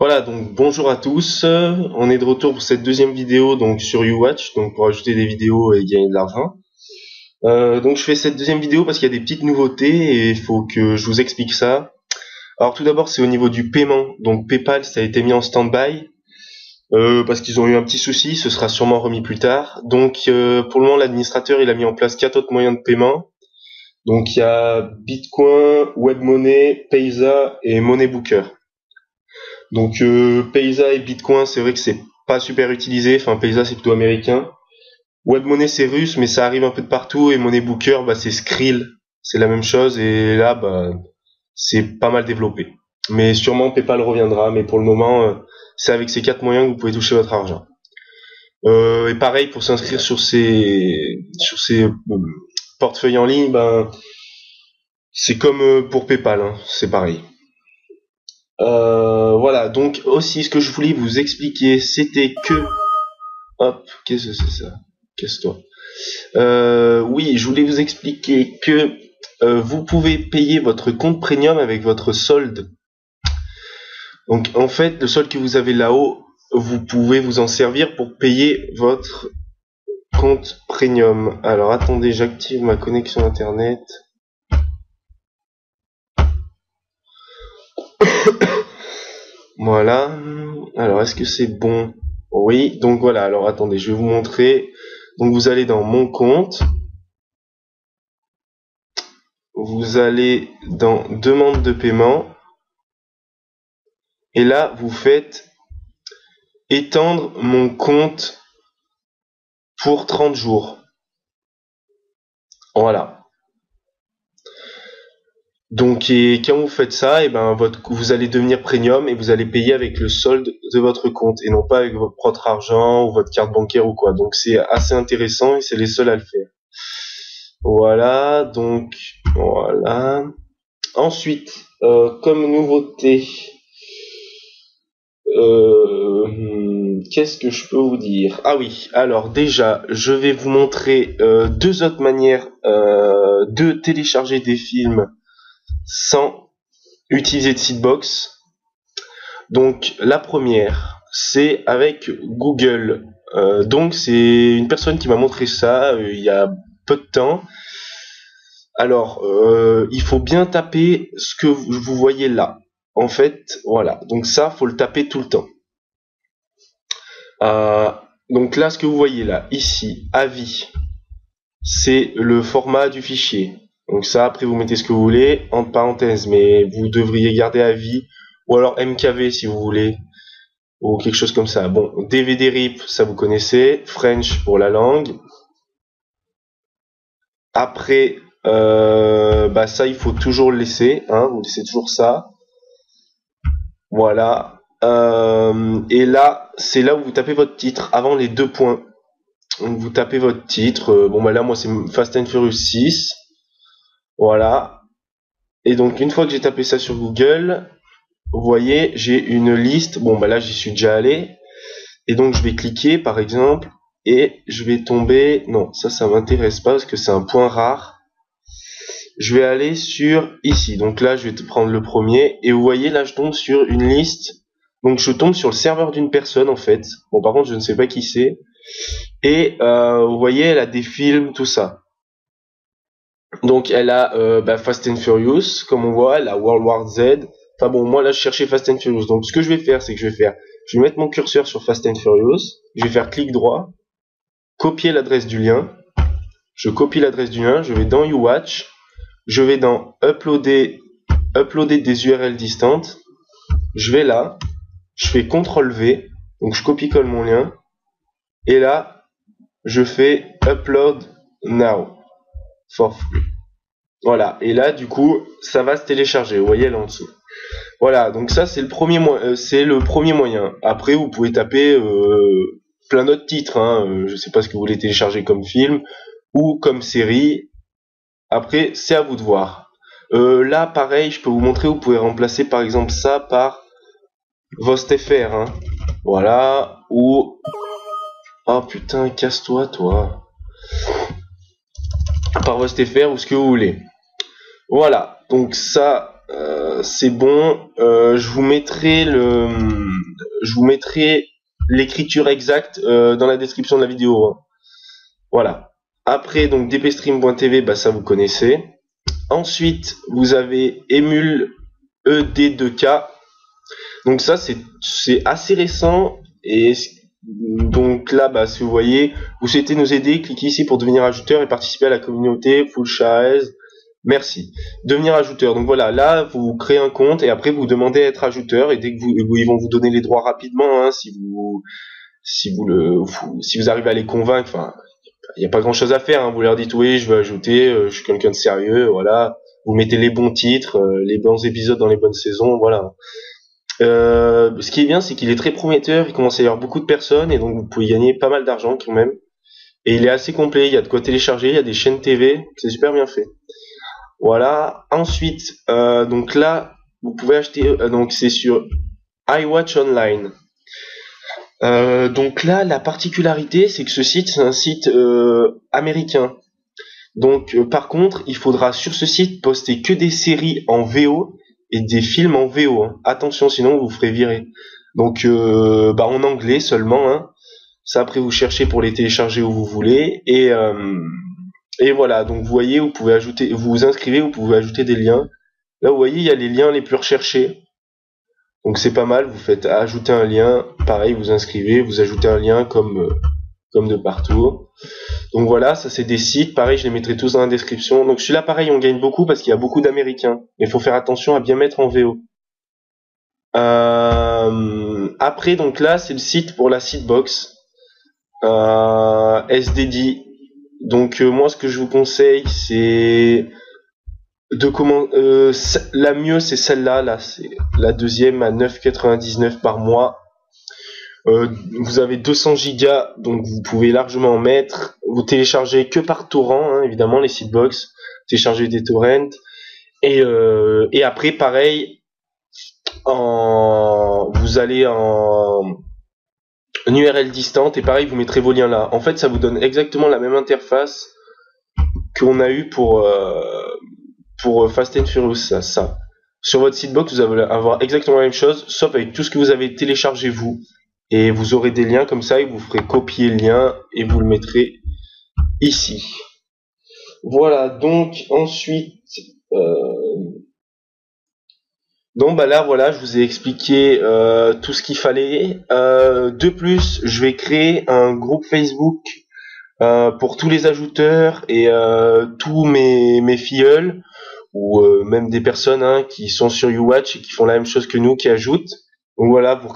Voilà, donc bonjour à tous. On est de retour pour cette deuxième vidéo donc sur YouWatch, donc pour ajouter des vidéos et gagner de l'argent. Donc je fais cette deuxième vidéo parce qu'il y a des petites nouveautés et il faut que je vous explique ça. Alors tout d'abord c'est au niveau du paiement. Donc PayPal ça a été mis en stand-by parce qu'ils ont eu un petit souci, ce sera sûrement remis plus tard. Donc pour le moment l'administrateur il a mis en place 4 autres moyens de paiement. Donc il y a Bitcoin, WebMoney, Payza et Moneybooker. Donc Payza et Bitcoin, c'est vrai que c'est pas super utilisé. Enfin, Payza c'est plutôt américain. WebMoney c'est russe, mais ça arrive un peu de partout. Et Moneybooker, bah c'est Skrill, c'est la même chose. Et là, bah c'est pas mal développé. Mais sûrement PayPal reviendra. Mais pour le moment, c'est avec ces 4 moyens que vous pouvez toucher votre argent. Et pareil pour s'inscrire sur ces portefeuilles en ligne, ben c'est comme pour PayPal, hein, c'est pareil. Voilà, donc aussi ce que je voulais vous expliquer, c'était que... Hop, qu'est-ce que c'est ça? Casse-toi. Oui, je voulais vous expliquer que vous pouvez payer votre compte premium avec votre solde. Donc en fait, le solde que vous avez là-haut, vous pouvez vous en servir pour payer votre compte premium. Alors attendez, j'active ma connexion internet. Voilà. Alors, est-ce que c'est bon? Oui. Donc voilà. Alors, attendez, je vais vous montrer. Donc, vous allez dans mon compte. Vous allez dans demande de paiement. Et là, vous faites étendre mon compte pour 30 jours. Voilà. Donc, et quand vous faites ça, et ben vous allez devenir premium et vous allez payer avec le solde de votre compte et non pas avec votre propre argent ou votre carte bancaire ou quoi. Donc, c'est assez intéressant et c'est les seuls à le faire. Voilà, donc voilà. Ensuite, comme nouveauté, qu'est-ce que je peux vous dire? Ah oui, alors déjà, je vais vous montrer deux autres manières de télécharger des films sans utiliser de Seedbox. Donc la première, c'est avec Google. Donc c'est une personne qui m'a montré ça il y a peu de temps. Alors, il faut bien taper ce que vous voyez là. En fait, voilà. Donc ça, faut le taper tout le temps. Donc là, ce que vous voyez là, ici, avis, c'est le format du fichier. Donc ça, après, vous mettez ce que vous voulez, entre parenthèses, mais vous devriez garder avis, ou alors MKV si vous voulez, ou quelque chose comme ça. Bon, DVD RIP, ça vous connaissez, French pour la langue. Après, bah ça, il faut toujours le laisser, hein, vous laissez toujours ça. Voilà. Et là, c'est là où vous tapez votre titre, avant les 2 points. Donc vous tapez votre titre. Bon, bah là, moi, c'est Fast and Furious 6. Voilà. Et donc, une fois que j'ai tapé ça sur Google, vous voyez, j'ai une liste. Bon, bah là, j'y suis déjà allé. Et donc, je vais cliquer, par exemple, et je vais tomber... Non, ça m'intéresse pas parce que c'est un point rare. Je vais aller sur ici. Donc là, je vais te prendre le premier. Et vous voyez, là, je tombe sur une liste. Donc je tombe sur le serveur d'une personne, en fait. Bon, par contre, je ne sais pas qui c'est. Et vous voyez, elle a des films, tout ça. Donc elle a Fast and Furious, comme on voit. Elle a World War Z. Enfin bon, moi, là, je cherchais Fast and Furious. Donc ce que je vais faire, c'est que je vais mettre mon curseur sur Fast and Furious. Je vais faire clic droit. Copier l'adresse du lien. Je copie l'adresse du lien. Je vais dans YouWatch. Je vais dans uploader des URL distantes. Je vais là, je fais CTRL-V, donc je copie-colle mon lien. Et là, je fais Upload Now for free. Voilà, et là, du coup, ça va se télécharger. Vous voyez là en dessous. Voilà, donc ça, c'est le premier moyen. Après, vous pouvez taper plein d'autres titres. Hein. Je sais pas ce que vous voulez télécharger comme film ou comme série. Après, c'est à vous de voir. Là, pareil, je peux vous montrer, vous pouvez remplacer par exemple ça par VostFR. Hein. Voilà, ou... Oh putain, casse-toi, toi. Par VostFR ou ce que vous voulez. Voilà, donc ça, c'est bon. Je vous mettrai l'écriture exacte dans la description de la vidéo. Hein. Voilà. Après, donc dpstream.tv, bah ça vous connaissez. Ensuite, vous avez Emule ED2K. Donc ça, c'est assez récent. Et donc là, bah, si vous voyez, vous souhaitez nous aider, cliquez ici pour devenir ajouteur et participer à la communauté Full Shares. Merci. Devenir ajouteur. Donc voilà, là, vous créez un compte et après, vous demandez à être ajouteur et dès que ils vont vous donner les droits rapidement, hein, si vous arrivez à les convaincre. Enfin, il n'y a pas grand chose à faire. Hein. Vous leur dites oui, je veux ajouter, je suis quelqu'un de sérieux, voilà. Vous mettez les bons titres, les bons épisodes dans les bonnes saisons, voilà. Ce qui est bien, c'est qu'il est très prometteur. Il commence à y avoir beaucoup de personnes et donc vous pouvez gagner pas mal d'argent quand même. Et il est assez complet. Il y a de quoi télécharger, il y a des chaînes TV, c'est super bien fait. Voilà. Ensuite, donc là, vous pouvez acheter. Donc c'est sur iWatch Online. Donc là, la particularité, c'est que ce site, c'est un site américain. Donc, par contre, il faudra sur ce site poster que des séries en VO et des films en VO. Hein. Attention, sinon vous ferez virer. Donc, en anglais seulement. Hein. Ça, après, vous cherchez pour les télécharger où vous voulez. Et voilà. Donc, vous voyez, vous pouvez ajouter, vous vous inscrivez, vous pouvez ajouter des liens. Là, vous voyez, il y a les liens les plus recherchés. Donc c'est pas mal, vous faites ajouter un lien, pareil, vous inscrivez, vous ajoutez un lien comme de partout. Donc voilà, ça c'est des sites, pareil, je les mettrai tous dans la description. Donc celui-là, pareil, on gagne beaucoup parce qu'il y a beaucoup d'Américains. Mais il faut faire attention à bien mettre en VO. Après, donc là, c'est le site pour la Seedbox. SDD. Donc moi, ce que je vous conseille, c'est... la mieux c'est celle-là, c'est la deuxième à 9,99 par mois. Vous avez 200 gigas, donc vous pouvez largement en mettre. Vous téléchargez que par torrent, hein, évidemment, les Seedbox. Téléchargez des torrents. Et après, pareil, vous allez en URL distante et pareil, vous mettrez vos liens là. En fait, ça vous donne exactement la même interface qu'on a eu pour Fast and Furious, ça. Sur votre Seedbox, vous allez avoir exactement la même chose, sauf avec tout ce que vous avez téléchargé vous. Et vous aurez des liens comme ça, et vous ferez copier le lien, et vous le mettrez ici. Voilà, donc, ensuite... Donc, bah là, voilà, je vous ai expliqué tout ce qu'il fallait. De plus, je vais créer un groupe Facebook pour tous les ajouteurs et tous mes filleuls, ou même des personnes qui sont sur YouWatch et qui font la même chose que nous, qui ajoutent. Donc voilà, pour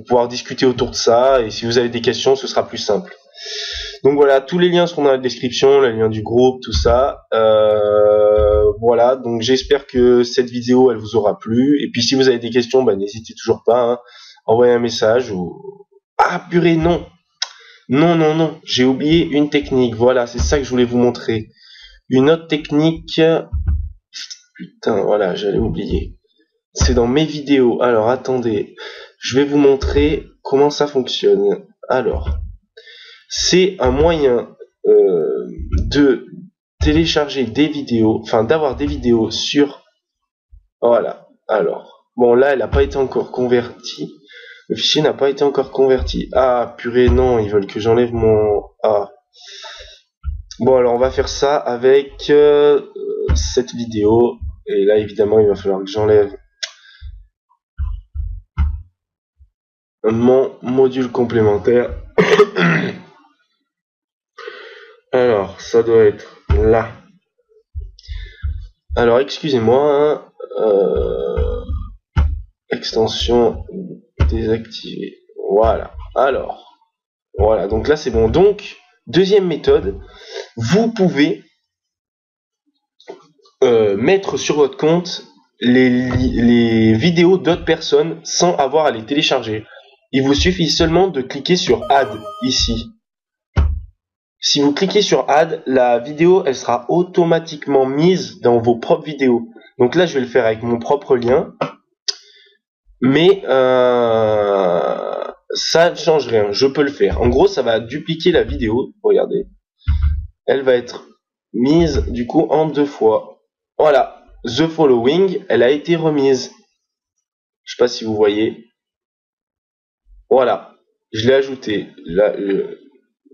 pouvoir discuter autour de ça, et si vous avez des questions, ce sera plus simple. Donc voilà, tous les liens seront dans la description, le lien du groupe, tout ça. Voilà, donc j'espère que cette vidéo, elle vous aura plu. Et puis si vous avez des questions, n'hésitez toujours pas, hein, envoyez un message ou... Ah purée, non, j'ai oublié une technique. Voilà, c'est ça que je voulais vous montrer. Une autre technique... Putain, voilà, j'allais oublier. C'est dans mes vidéos. Alors, attendez. Je vais vous montrer comment ça fonctionne. Alors, c'est un moyen de télécharger des vidéos, enfin d'avoir des vidéos sur... Voilà. Alors, bon là, elle n'a pas été encore convertie. Le fichier n'a pas été encore converti. Ah, purée, non, ils veulent que j'enlève mon... Ah. Bon, alors on va faire ça avec cette vidéo. Et là, évidemment, il va falloir que j'enlève mon module complémentaire. Alors, ça doit être là. Alors, excusez-moi. Extension désactivée. Voilà. Alors, voilà. Donc là, c'est bon. Donc, deuxième méthode. Vous pouvez mettre sur votre compte les vidéos d'autres personnes sans avoir à les télécharger. Il vous suffit seulement de cliquer sur Add ici. Si vous cliquez sur Add, la vidéo elle sera automatiquement mise dans vos propres vidéos. Donc là je vais le faire avec mon propre lien. Mais ça ne change rien, je peux le faire. En gros ça va dupliquer la vidéo, regardez. Elle va être mise du coup en 2 fois. Voilà, The Following, elle a été remise. Je sais pas si vous voyez. Voilà, je l'ai ajoutée. Là,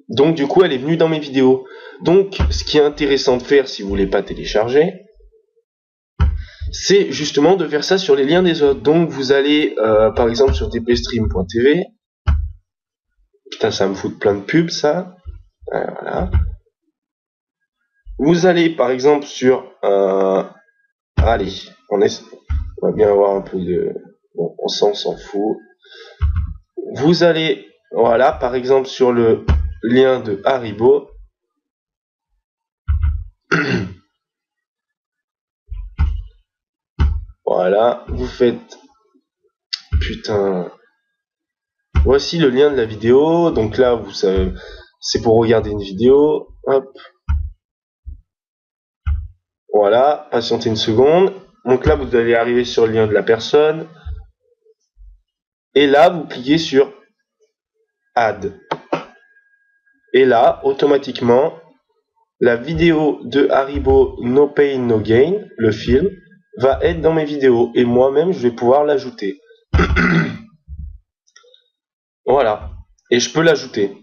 donc du coup, elle est venue dans mes vidéos. Donc, ce qui est intéressant de faire si vous voulez pas télécharger, c'est justement de faire ça sur les liens des autres. Donc vous allez par exemple sur dpstream.tv. Putain, ça me fout plein de pubs ça. Voilà. Vous allez par exemple sur allez, on va bien avoir un peu de bon, on s'en fout. Vous allez voilà, par exemple sur le lien de Haribo. Voilà, vous faites putain. Voici le lien de la vidéo. Donc là, vous savez, c'est pour regarder une vidéo. Hop. Voilà, patientez une seconde. Donc là, vous allez arriver sur le lien de la personne. Et là, vous cliquez sur Add. Et là, automatiquement, la vidéo de Haribo No Pain No Gain, le film, va être dans mes vidéos. Et moi-même, je vais pouvoir l'ajouter. Voilà. Et je peux l'ajouter.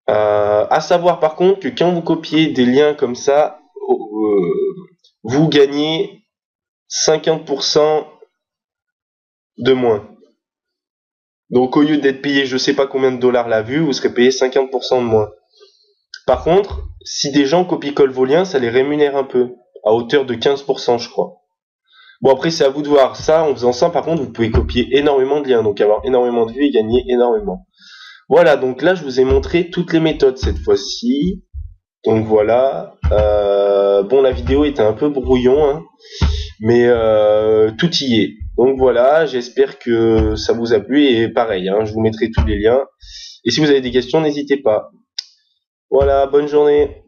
À savoir par contre que quand vous copiez des liens comme ça, vous gagnez 50% de moins. Donc au lieu d'être payé je sais pas combien de dollars la vue, vous serez payé 50% de moins. Par contre, si des gens copient-collent vos liens, ça les rémunère un peu, à hauteur de 15% je crois. Bon après c'est à vous de voir ça, en faisant ça par contre vous pouvez copier énormément de liens, donc avoir énormément de vues et gagner énormément. Voilà, donc là je vous ai montré toutes les méthodes cette fois-ci. Donc voilà, bon la vidéo était un peu brouillon, hein, mais tout y est. Donc voilà, j'espère que ça vous a plu et pareil, hein, je vous mettrai tous les liens. Et si vous avez des questions, n'hésitez pas. Voilà, bonne journée.